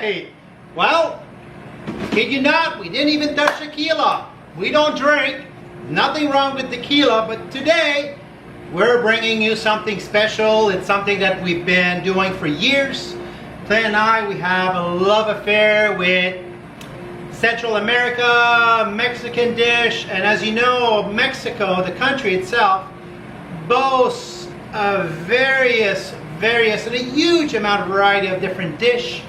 right. Well, kid you not, we didn't even touch tequila. We don't drink. Nothing wrong with tequila, but today we're bringing you something special. It's something that we've been doing for years. Clay and I, we have a love affair with Central America, Mexican dish, and as you know, Mexico, the country itself, boasts of various and a huge amount of variety of different dish.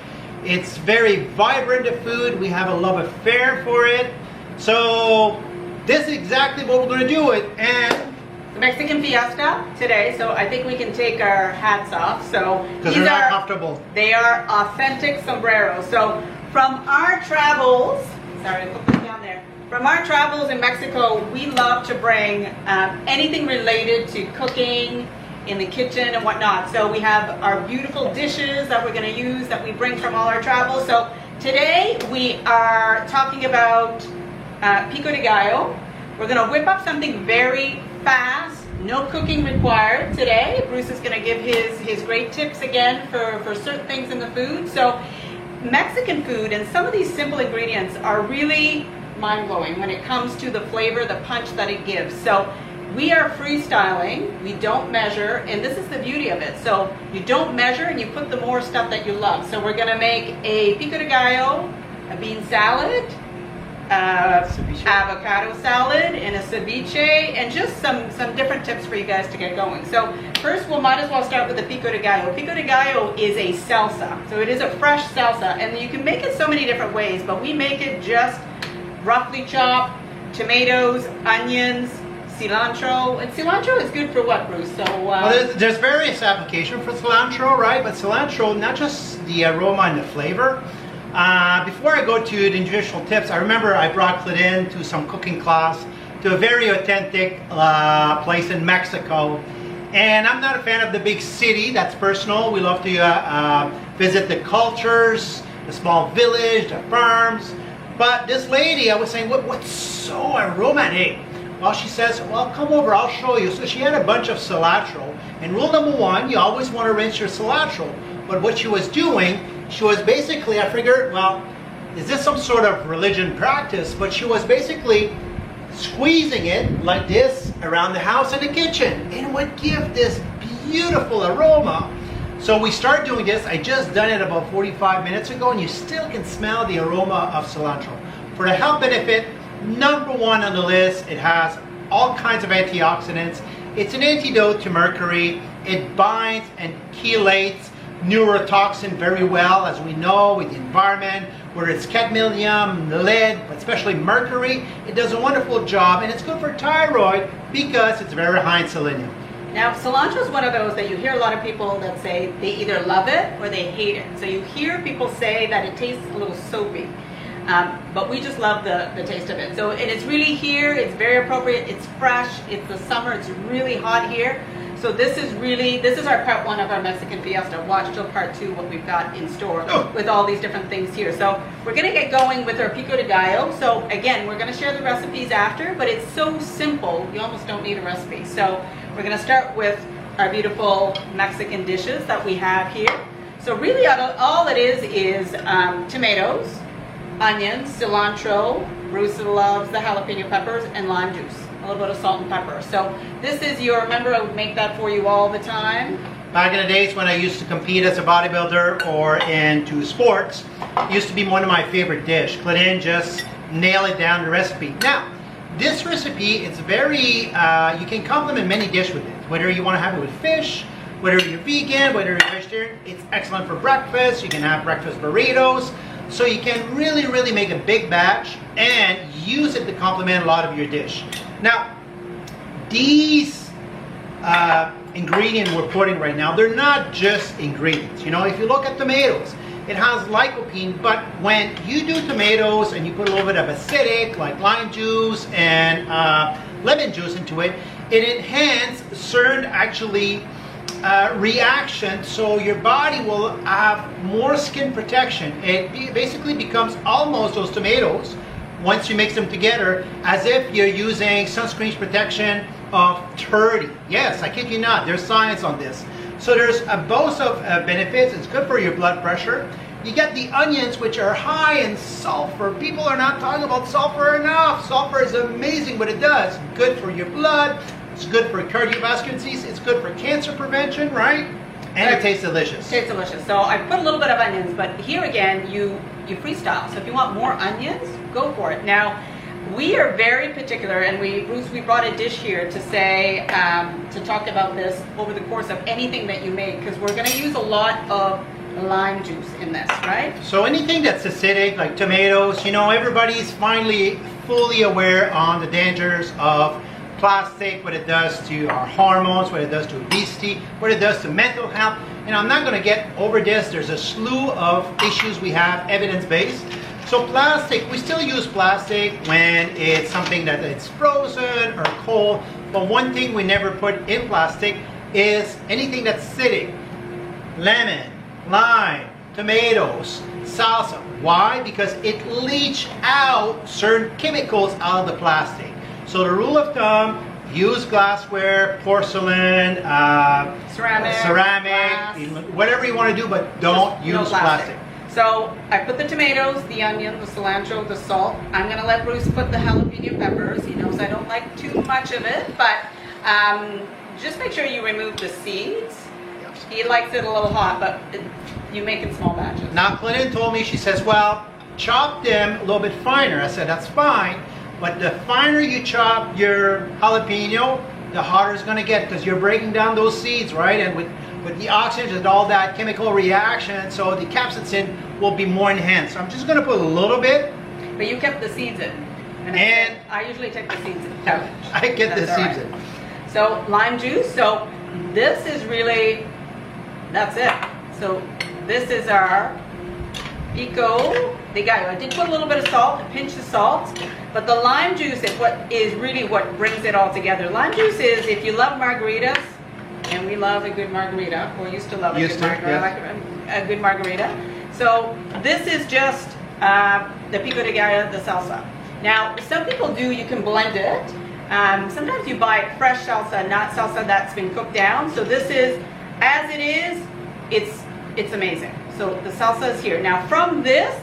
It's very vibrant of food. We have a love affair for it. So this is exactly what we're going to do it. And the Mexican Fiesta today, so I think we can take our hats off. So because they're not comfortable. They are authentic sombreros. So from our travels, sorry, put them down there. From our travels in Mexico, we love to bring anything related to cooking in the kitchen and whatnot. So we have our beautiful dishes that we're going to use that we bring from all our travels. So today we are talking about pico de gallo. We're going to whip up something very fast, no cooking required today. Bruce is going to give his great tips again for certain things in the food. So Mexican food and some of these simple ingredients are really mind-blowing when it comes to the flavor, the punch that it gives. So we are freestyling, we don't measure, and this is the beauty of it. So you don't measure and you put the more stuff that you love. So we're going to make a pico de gallo, a bean salad, avocado salad, and a ceviche, and just some different tips for you guys to get going. So first, we might as well start with the pico de gallo. Pico de gallo is a salsa, so it is a fresh salsa, and you can make it so many different ways, but we make it just roughly chopped, tomatoes, onions, cilantro. And cilantro is good for what, Bruce? So well, there's various applications for cilantro, right? But cilantro, not just the aroma and the flavor. Before I go to the nutritional tips, I remember I brought Claudine to some cooking class to a very authentic place in Mexico. And I'm not a fan of the big city, that's personal. We love to visit the cultures, the small village, the farms. But this lady, I was saying, what's so aromatic? Well, she says, well, come over, I'll show you. So she had a bunch of cilantro. And rule number one, you always want to rinse your cilantro. But what she was doing, she was basically, I figured, well, is this some sort of religion practice? But she was basically squeezing it like this around the house and the kitchen. And it would give this beautiful aroma. So we start doing this. I just done it about 45 minutes ago, and you still can smell the aroma of cilantro. For the health benefit, number one on the list, it has all kinds of antioxidants. It's an antidote to mercury. It binds and chelates neurotoxin very well, as we know with the environment, where it's cadmium, lead, but especially mercury. It does a wonderful job, and it's good for thyroid because it's very high in selenium. now, cilantro is one of those that you hear a lot of people that say they either love it or they hate it. So you hear people say that it tastes a little soapy. But we just love the taste of it. So, and it's really here, it's very appropriate, it's fresh, it's the summer, it's really hot here. So this is our part one of our Mexican Fiesta. Watch till part two what we've got in store with all these different things here. So we're gonna get going with our pico de gallo. So again, we're gonna share the recipes after, but it's so simple, you almost don't need a recipe. So we're gonna start with our beautiful Mexican dishes that we have here. So really all it is tomatoes, onions, cilantro, Bruce loves the jalapeno peppers, and lime juice, a little bit of salt and pepper. So this is remember I would make that for you all the time. Back in the days when I used to compete as a bodybuilder or into sports, it used to be one of my favorite dish. Claudine just nail it down the recipe. Now, this recipe is very, you can complement many dishes with it. Whether you want to have it with fish, whether you're vegan, whether you're vegetarian, it's excellent for breakfast. You can have breakfast burritos. So you can really make a big batch and use it to complement a lot of your dish. Now, these ingredients we're putting right now, they're not just ingredients. You know, if you look at tomatoes, it has lycopene, but when you do tomatoes and you put a little bit of acidic, like lime juice and lemon juice into it, it enhances certain actually reaction, so your body will have more skin protection. It basically becomes almost those tomatoes, once you mix them together, as if you're using sunscreen protection of 30. Yes, I kid you not, there's science on this. So there's a boast of benefits. It's good for your blood pressure. You get the onions, which are high in sulfur. People are not talking about sulfur enough. Sulfur is amazing what it does. Good for your blood. It's good for cardiovascular disease. It's good for cancer prevention, right? And it tastes delicious. It tastes delicious. So I put a little bit of onions, but here again, you freestyle. So if you want more onions, go for it. Now, we are very particular, and Bruce, we brought a dish here to say, to talk about this over the course of anything that you make, because we're going to use a lot of lime juice in this, right? So anything that's acidic, like tomatoes, you know, everybody's finally fully aware on the dangers of plastic, what it does to our hormones, what it does to obesity, what it does to mental health. And I'm not going to get over this. There's a slew of issues we have, evidence-based. So plastic, we still use plastic when it's something that it's frozen or cold. But one thing we never put in plastic is anything that's acidic. Lemon, lime, tomatoes, salsa. Why? Because it leaches out certain chemicals out of the plastic. So the rule of thumb, use glassware, porcelain, ceramic, whatever you want to do, but don't use plastic. So I put the tomatoes, the onion, the cilantro, the salt. I'm going to let Bruce put the jalapeno peppers. He knows I don't like too much of it, but just make sure you remove the seeds. He likes it a little hot, but you make it in small batches. Now, Clinton told me, she says, well, chop them a little bit finer. I said, that's fine. But the finer you chop your jalapeno, the hotter it's going to get, because you're breaking down those seeds, right? And with the oxygen and all that chemical reaction, so the capsaicin will be more enhanced. So I'm just going to put a little bit. But you kept the seeds in. And I usually take the seeds out. I get the seeds in. So lime juice. So this is really, that's it. So this is our pico de gallo. I did put a little bit of salt, a pinch of salt, but the lime juice is really what brings it all together. Lime juice is, if you love margaritas, and we love a good margarita, or used to love a good margarita, yes. like a good margarita. So this is just the pico de gallo, the salsa. Now, some people do, you can blend it. Sometimes you buy fresh salsa, not salsa that's been cooked down. So this is, as it is, it's amazing. So the salsa is here. Now from this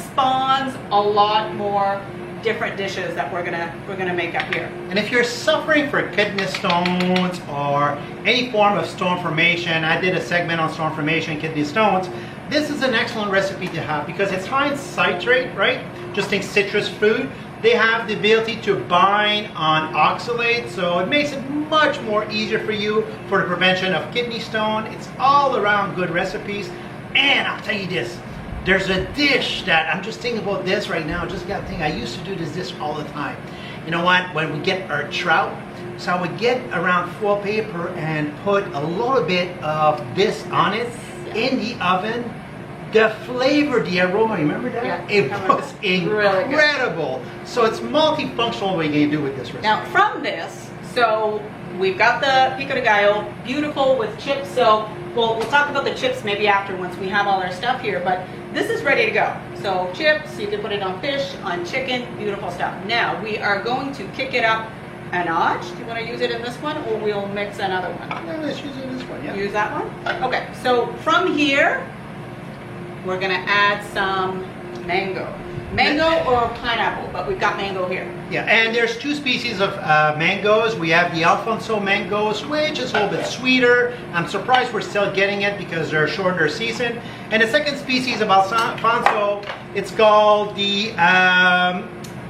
spawns a lot more different dishes that we're gonna make up here. And if you're suffering for kidney stones or any form of stone formation, I did a segment on stone formation, kidney stones. This is an excellent recipe to have because it's high in citrate, right? Just think citrus fruit. They have the ability to bind on oxalate, so it makes it much more easier for you for the prevention of kidney stone. It's all around good recipes. And I'll tell you this, there's a dish that I'm just thinking about this right now. Just got to think, I used to do this dish all the time. You know what? When we get our trout, so I would get around foil paper and put a little bit of this on it in the oven. The flavor, the aroma, remember that? Yeah, it was incredible. Really, so it's multifunctional what you can do with this recipe. Now from this, so we've got the pico de gallo, beautiful with chips. So we'll talk about the chips maybe after once we have all our stuff here, but this is ready to go. So chips, you can put it on fish, on chicken, beautiful stuff. Now we are going to kick it up a notch. Do you want to use it in this one or we'll mix another one? No, let's use it in this one, yeah. Use that one? Okay, so from here, we're gonna add some mango. Mango or pineapple, but we've got mango here. Yeah, and there's two species of mangoes. We have the Alfonso mangoes, which is a little bit sweeter. I'm surprised we're still getting it because they're shorter season. And the second species of Alfonso, it's called the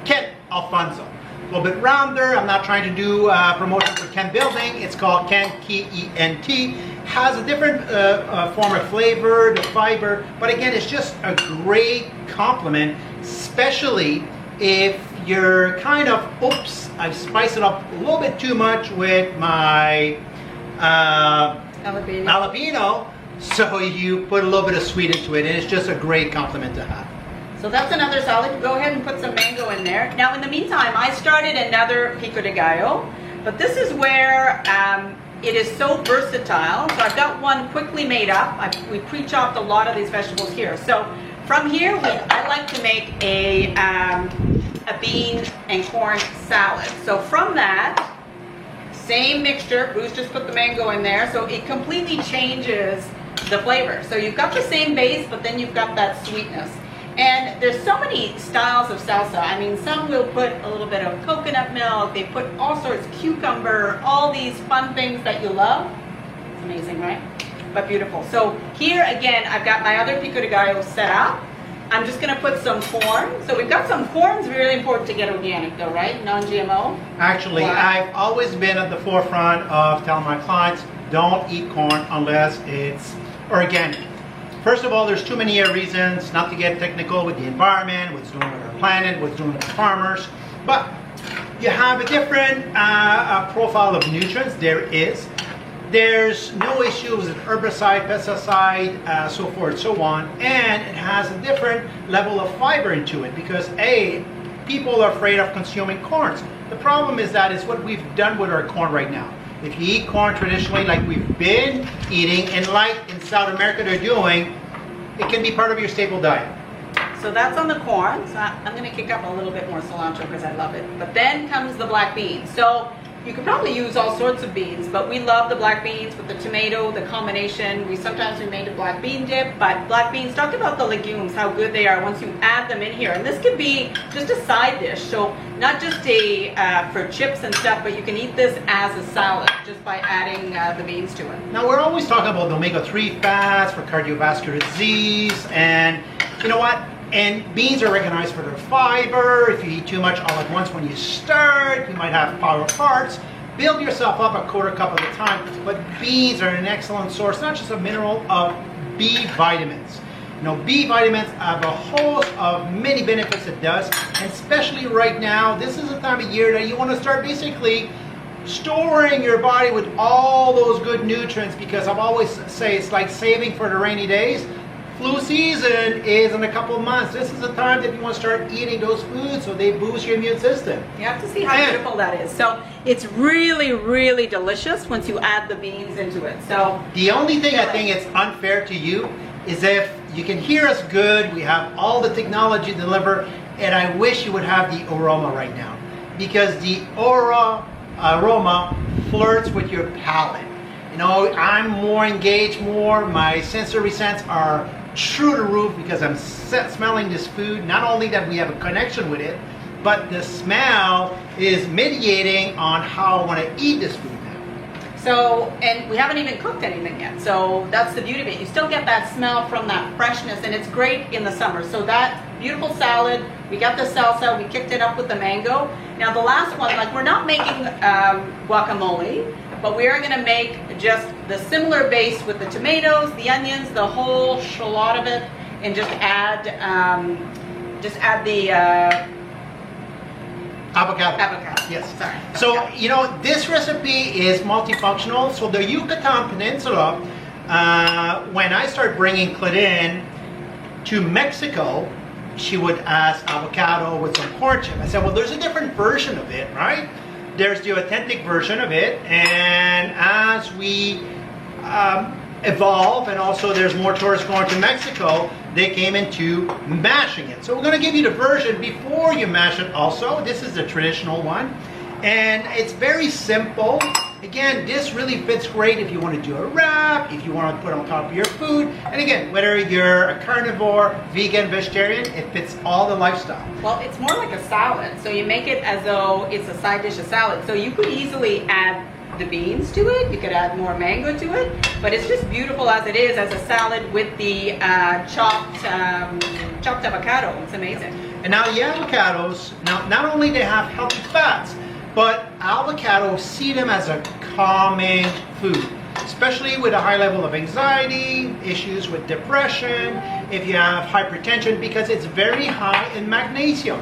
Kent Alfonso. A little bit rounder. I'm not trying to do promotion for Kent Building. It's called Kent, K-E-N-T. Has a different form of flavor, the fiber, but again, it's just a great complement, especially if you're kind of, oops, I've spiced it up a little bit too much with my jalapeno, so you put a little bit of sweet into it, and it's just a great complement to have. So that's another salad. Go ahead and put some mango in there. Now, in the meantime, I started another pico de gallo, but this is where it is so versatile. So I've got one quickly made up. We pre-chopped a lot of these vegetables here. So from here, I like to make a bean and corn salad. So from that, same mixture. Bruce just put the mango in there. So it completely changes the flavor. So you've got the same base, but then you've got that sweetness. And there's so many styles of salsa. I mean, some will put a little bit of coconut milk, they put all sorts, cucumber, all these fun things that you love. It's amazing, right? But beautiful. So here again, I've got my other pico de gallo set up. I'm just gonna put some corn. So we've got some corn. It's really important to get organic though, right? Non-GMO. Actually, I've always been at the forefront of telling my clients, don't eat corn unless it's organic. First of all, there's too many reasons not to get technical with the environment, what's doing with our planet, what's doing with the farmers. But you have a different profile of nutrients. There's no issues with herbicide, pesticide, so forth, so on. And it has a different level of fiber into it because people are afraid of consuming corns. The problem is that it's what we've done with our corn right now. If you eat corn traditionally like we've been eating and like in South America they're doing, it can be part of your staple diet. So that's on the corn. So I'm going to kick up a little bit more cilantro because I love it. But then comes the black beans. So you could probably use all sorts of beans, but we love the black beans with the tomato, the combination. Sometimes we made a black bean dip, but black beans, talk about the legumes, how good they are once you add them in here. And this could be just a side dish. So not just for chips and stuff, but you can eat this as a salad just by adding the beans to it. Now we're always talking about the omega-3 fats for cardiovascular disease, and you know what? And beans are recognized for their fiber. If you eat too much all at once when you start, you might have power parts. Build yourself up a quarter cup at a time. But beans are an excellent source, not just of mineral, of B vitamins. You know, B vitamins have a host of many benefits it does, and especially right now, this is the time of year that you want to start basically storing your body with all those good nutrients, because I've always say it's like saving for the rainy days. Flu season is in a couple of months. This is the time that you want to start eating those foods so they boost your immune system. You have to see how beautiful that is. So it's really, really delicious once you add the beans into it. So the only thing I think it's unfair to you is if you can hear us good, we have all the technology to deliver, and I wish you would have the aroma right now, because the aroma flirts with your palate. You know, I'm more engaged, my sensory sense are through the roof because I'm smelling this food. Not only that we have a connection with it, but the smell is mediating on how I want to eat this food now. So, and we haven't even cooked anything yet. So that's the beauty of it. You still get that smell from that freshness, and it's great in the summer. So that beautiful salad, we got the salsa, we kicked it up with the mango. Now the last one, like we're not making guacamole, but we are going to make just the similar base with the tomatoes, the onions, the whole shallot of it, and just add the avocado. Yes. Sorry. So you know, this recipe is multifunctional. So the Yucatan Peninsula, when I started bringing Claudine to Mexico, she would ask avocado with some corn chip. I said, well, there's a different version of it, right? There's the authentic version of it, and as we evolve, and also there's more tourists going to Mexico, they came into mashing it. So we're going to give you the version before you mash it also. This is the traditional one, and it's very simple. Again, this really fits great if you want to do a wrap, if you want to put on top of your food. And again, whether you're a carnivore, vegan, vegetarian, it fits all the lifestyle. Well, it's more like a salad. So you make it as though it's a side dish of salad. So you could easily add the beans to it. You could add more mango to it. But it's just beautiful as it is, as a salad with the chopped avocado. It's amazing. And now the avocados, not only they have healthy fats, but avocados see them as a calming food, especially with a high level of anxiety, issues with depression, if you have hypertension, because it's very high in magnesium.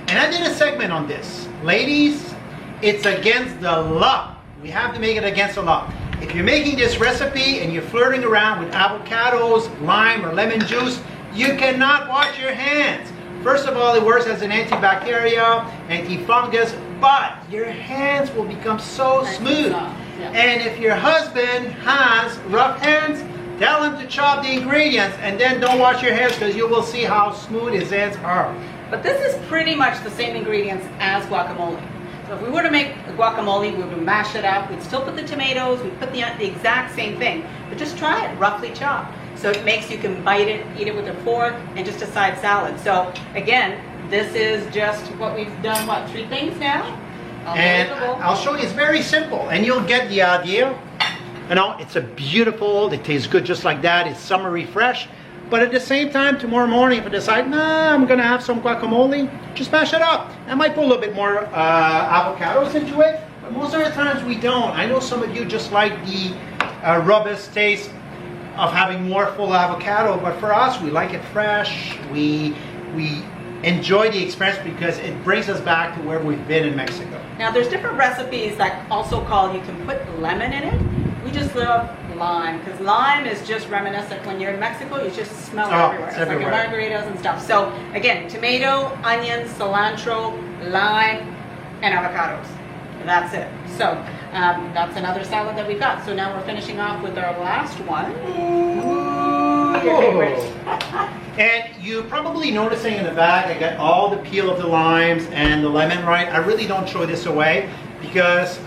And I did a segment on this. Ladies, it's against the law. We have to make it against the law. If you're making this recipe and you're flirting around with avocados, lime, or lemon juice, you cannot wash your hands. First of all, it works as an antibacterial, antifungus, but your hands will become so smooth. And if your husband has rough hands, tell him to chop the ingredients and then don't wash your hands, because you will see how smooth his hands are. But this is pretty much the same ingredients as guacamole. So if we were to make a guacamole, we would mash it up. We'd still put the tomatoes. We'd put the exact same thing. But just try it, roughly chopped. So it makes you can bite it, eat it with a fork, and just a side salad. So again, this is just what we've done, what, 3 things now? And I'll show you, it's very simple, and you'll get the idea. You know, it's a beautiful, it tastes good just like that, it's summery fresh. But at the same time, tomorrow morning, if I decide, nah, I'm gonna have some guacamole, just mash it up. I might put a little bit more avocados into it, but most of the times we don't. I know some of you just like the robust taste of having more full avocado, but for us, we like it fresh. We enjoy the experience because it brings us back to where we've been in Mexico. Now there's different recipes that also call, you can put lemon in it. We just love lime, because lime is just reminiscent. When you're in Mexico, you just smell it everywhere. It's everywhere. Like margaritas and stuff. So again, tomato, onions, cilantro, lime, and avocados. That's it. So that's another salad that we've got. So now we're finishing off with our last one. Your favorite. And you're probably noticing in the bag, I got all the peel of the limes and the lemon, right? I really don't throw this away because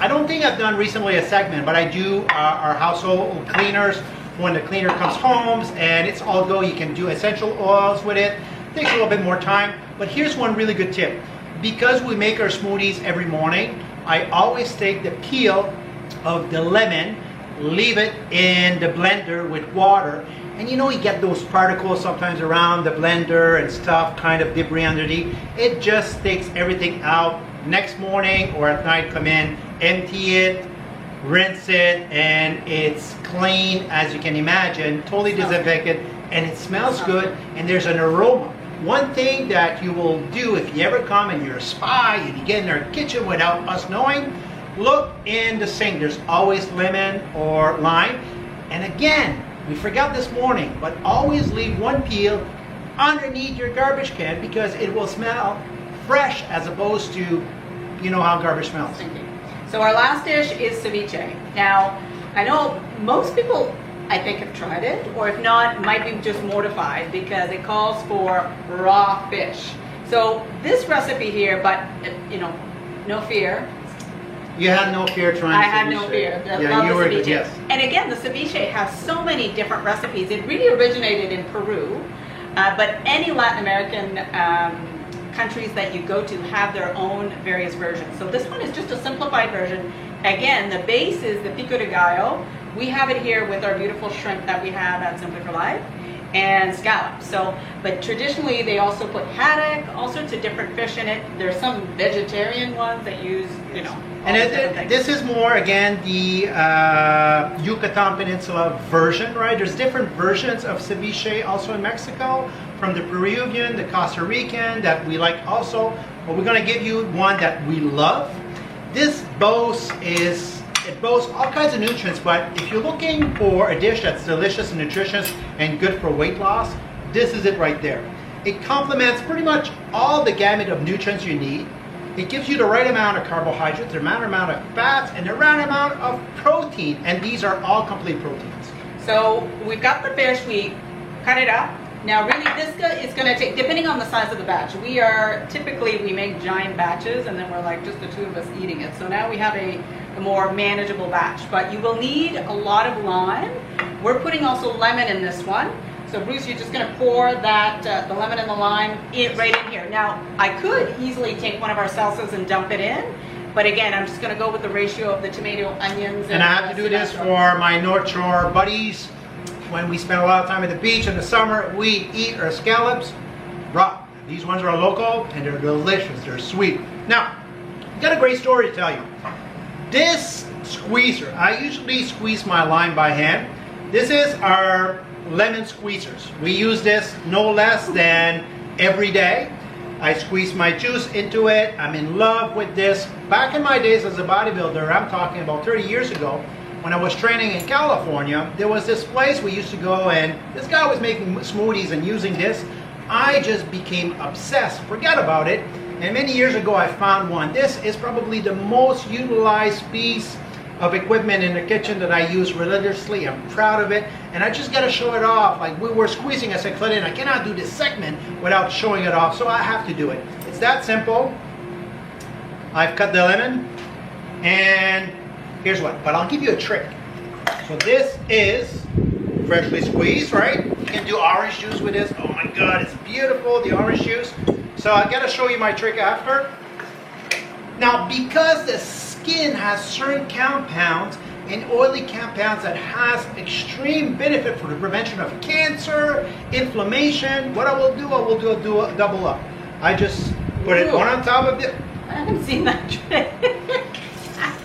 I don't think I've done recently a segment, but I do our household cleaners when the cleaner comes home, and it's all go. You can do essential oils with it. Takes a little bit more time, but here's one really good tip. Because we make our smoothies every morning, I always take the peel of the lemon, leave it in the blender with water, and you know you get those particles sometimes around the blender and stuff, kind of debris underneath. It just takes everything out. Next morning or at night, come in, empty it, rinse it, and it's clean as you can imagine, totally disinfected, and it smells good, and there's an aroma. One thing that you will do if you ever come and you're a spy and you get in our kitchen without us knowing, look in the sink. There's always lemon or lime. And again, we forgot this morning, but always leave one peel underneath your garbage can because it will smell fresh as opposed to, you know how garbage smells. So our last dish is ceviche. Now, I know most people, I think, have tried it, or if not, might be just mortified because it calls for raw fish. So this recipe here, but you know, no fear. You had no fear trying I ceviche. had no fear. Yeah, you were good, yes. And again, the ceviche has so many different recipes. It really originated in Peru, but any Latin American countries that you go to have their own various versions. So this one is just a simplified version. Again, the base is the pico de gallo. We have it here with our beautiful shrimp that we have at Simply for Life and scallops. So, but traditionally they also put haddock, all sorts of different fish in it. There's some vegetarian ones that use, you know, and this is more, again, the Yucatan Peninsula version, right? There's different versions of ceviche also in Mexico, from the Peruvian, the Costa Rican, that we like also. But we're gonna give you one that we love. This boasts all kinds of nutrients, but if you're looking for a dish that's delicious and nutritious and good for weight loss, this is it right there. It complements pretty much all the gamut of nutrients you need. It gives you the right amount of carbohydrates, the right amount of fats, and the right amount of protein, and these are all complete proteins. So we've got the fish, we cut it up. Now really this is going to take, depending on the size of the batch, we make giant batches and then we're like just the two of us eating it. So now we have a more manageable batch, but you will need a lot of lime. We're putting also lemon in this one. So Bruce, you're just going to pour that, the lemon and the lime right in here. Now I could easily take one of our salsas and dump it in, but again, I'm just going to go with the ratio of the tomato, onions, and I have to do this for my North Shore buddies. When we spend a lot of time at the beach in the summer, we eat our scallops raw. These ones are local and they're delicious, they're sweet. Now, I've got a great story to tell you. This squeezer, I usually squeeze my lime by hand. This is our lemon squeezers. We use this no less than every day. I squeeze my juice into it. I'm in love with this. Back in my days as a bodybuilder, I'm talking about 30 years ago, when I was training in California, there was this place we used to go, and this guy was making smoothies and using this. I just became obsessed, forget about it, and many years ago I found one. This is probably the most utilized piece of equipment in the kitchen that I use religiously. I'm proud of it, and I just gotta show it off. Like we were squeezing, I said, Claudine, I cannot do this segment without showing it off, so I have to do it. It's that simple. I've cut the lemon, and here's what, but I'll give you a trick. So this is freshly squeezed, right? You can do orange juice with this. Oh my God, it's beautiful, the orange juice. So I gotta show you my trick after. Now, because the skin has certain compounds and oily compounds that has extreme benefit for the prevention of cancer, inflammation, what I will do a double up. I just put it one on top of it. I haven't seen that trick.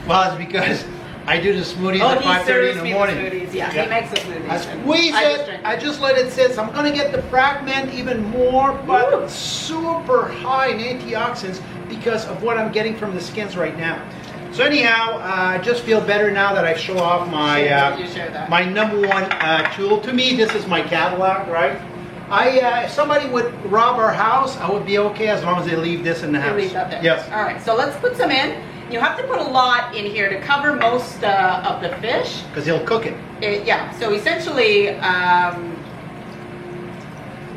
Well, it's because I do the smoothies at 5:30 in the morning. Smoothies. Yeah, he makes the smoothies. I squeeze it, I just let it sit. So I'm gonna get the fragment even more, but super high in antioxidants because of what I'm getting from the skins right now. So anyhow, I just feel better now that I show off my my #1 tool. To me, this is my Cadillac, right? If somebody would rob our house, I would be okay as long as they leave this in the house. Leave that there. Yes. All right, so let's put some in. You have to put a lot in here to cover most of the fish. Because he'll cook it. Yeah, so essentially...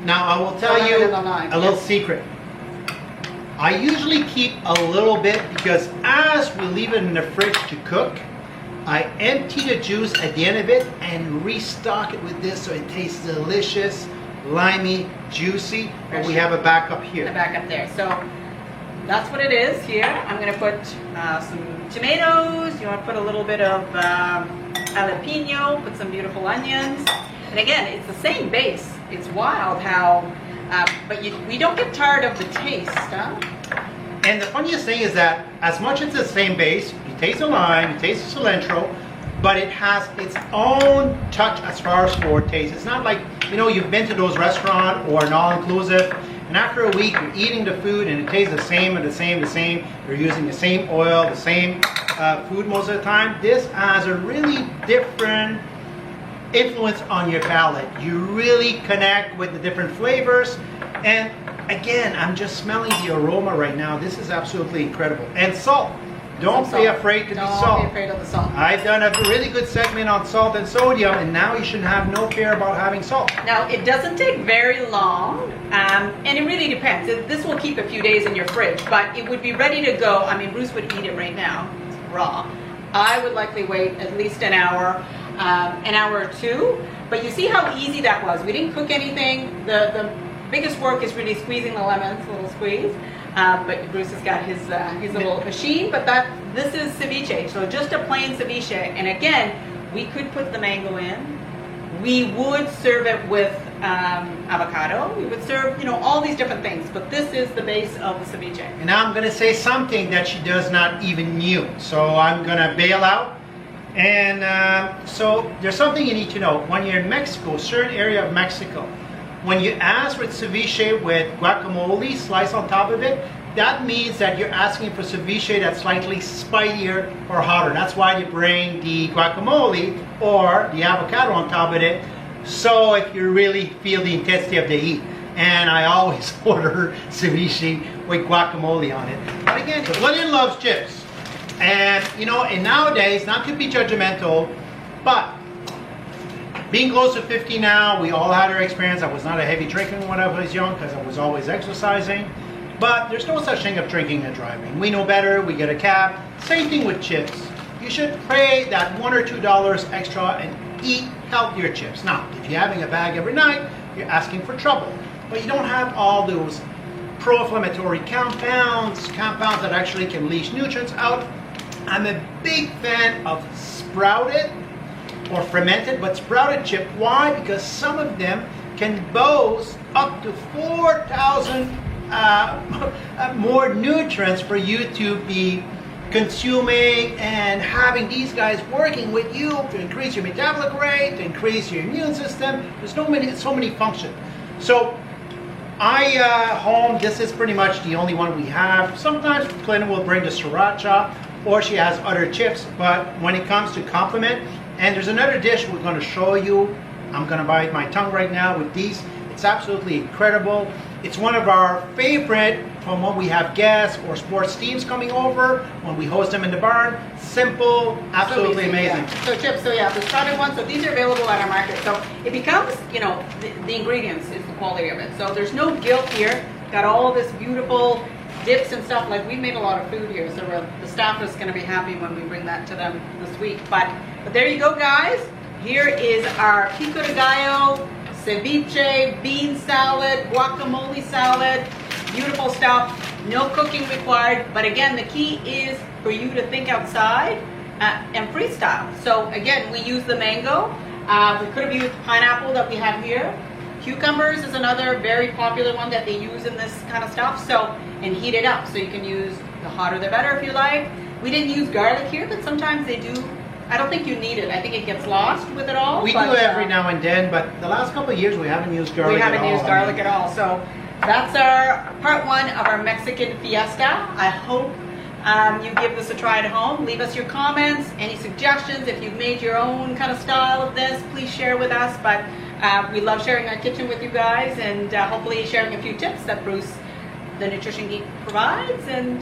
now I will tell you a little secret. I usually keep a little bit because as we leave it in the fridge to cook, I empty the juice at the end of it and restock it with this so it tastes delicious, limey, juicy, and we have a backup here. A backup there. So that's what it is here. I'm going to put some tomatoes. You want to put a little bit of jalapeno, put some beautiful onions. And again, it's the same base. It's wild how, but we don't get tired of the taste, huh? And the funniest thing is that as much as it's the same base, you taste the lime, you taste the cilantro, but it has its own touch as far as for taste. It's not like, you know, you've been to those restaurants or an all-inclusive, and after a week you're eating the food and it tastes the same and the same. You're using the same oil, the same food most of the time. This has a really different influence on your palate. You really connect with the different flavors, and again, I'm just smelling the aroma right now. This is absolutely incredible. And salt. Don't be afraid to be salt. Don't be afraid of the salt. I've done a really good segment on salt and sodium, and now you should have no fear about having salt. Now, it doesn't take very long, and it really depends. This will keep a few days in your fridge, but it would be ready to go. I mean, Bruce would eat it right now, raw. I would likely wait at least an hour or two. But you see how easy that was. We didn't cook anything. The biggest work is really squeezing the lemons, a little squeeze. But Bruce has got his little machine. But this is ceviche, so just a plain ceviche. And again, we could put the mango in. We would serve it with avocado. We would serve, you know, all these different things. But this is the base of the ceviche. And now I'm going to say something that she does not even knew. So I'm going to bail out. And so there's something you need to know. When you're in Mexico, a certain area of Mexico, when you ask for ceviche with guacamole sliced on top of it, that means that you're asking for ceviche that's slightly spicier or hotter. That's why they bring the guacamole or the avocado on top of it. So if you really feel the intensity of the heat. And I always order ceviche with guacamole on it. But again, Claudine loves chips. And you know, and nowadays, not to be judgmental, but being close to 50 now, we all had our experience. I was not a heavy drinker when I was young because I was always exercising. But there's no such thing of drinking and driving. We know better, we get a cab. Same thing with chips. You should pay that $1 or $2 extra and eat healthier chips. Now, if you're having a bag every night, you're asking for trouble. But you don't have all those pro-inflammatory compounds that actually can leach nutrients out. I'm a big fan of sprouted or fermented, but sprouted chip. Why? Because some of them can boast up to 4,000 more nutrients for you to be consuming, and having these guys working with you to increase your metabolic rate, to increase your immune system. There's so many functions. So home, this is pretty much the only one we have. Sometimes Clinton will bring the sriracha, or she has other chips, but when it comes to complement, and there's another dish we're going to show you. I'm going to bite my tongue right now with these. It's absolutely incredible. It's one of our favorite from when we have guests or sports teams coming over, when we host them in the barn. Simple, absolutely amazing. Yeah. So chips, the sprouted ones, so these are available at our market. So it becomes, you know, the ingredients is the quality of it. So there's no guilt here. Got all this beautiful dips and stuff. Like we made a lot of food here, so the staff is going to be happy when we bring that to them this week. But there you go, guys. Here is our pico de gallo, ceviche, bean salad, guacamole salad. Beautiful stuff. No cooking required. But again, the key is for you to think outside and freestyle. So again, we use the mango. We could have used pineapple that we have here. Cucumbers is another very popular one that they use in this kind of stuff. So, and heat it up. So you can use the hotter the better if you like. We didn't use garlic here, but sometimes they do. I don't think you need it. I think it gets lost with it all. We do every now and then, but the last couple of years we haven't used garlic at all. We haven't used garlic at all. So that's our part one of our Mexican Fiesta. I hope you give this a try at home. Leave us your comments, any suggestions. If you've made your own kind of style of this, please share with us. But we love sharing our kitchen with you guys, and hopefully sharing a few tips that Bruce, the Nutrition Geek, provides. And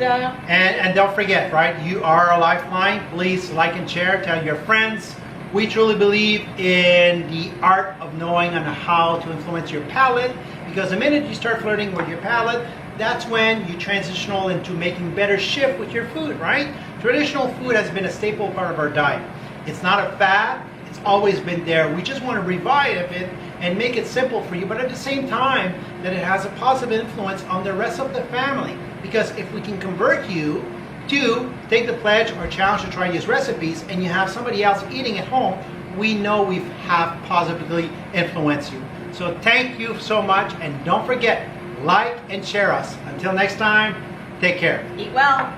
don't forget, right? You are a lifeline. Please like and share. Tell your friends. We truly believe in the art of knowing on how to influence your palate, because the minute you start flirting with your palate, that's when you transitional into making better shift with your food, right? Traditional food has been a staple part of our diet. It's not a fad. It's always been there. We just want to revive it and make it simple for you, but at the same time that it has a positive influence on the rest of the family. Because if we can convert you to take the pledge or challenge to try these recipes, and you have somebody else eating at home, we know we have positively influenced you. So thank you so much, and don't forget, like and share us. Until next time, take care. Eat well.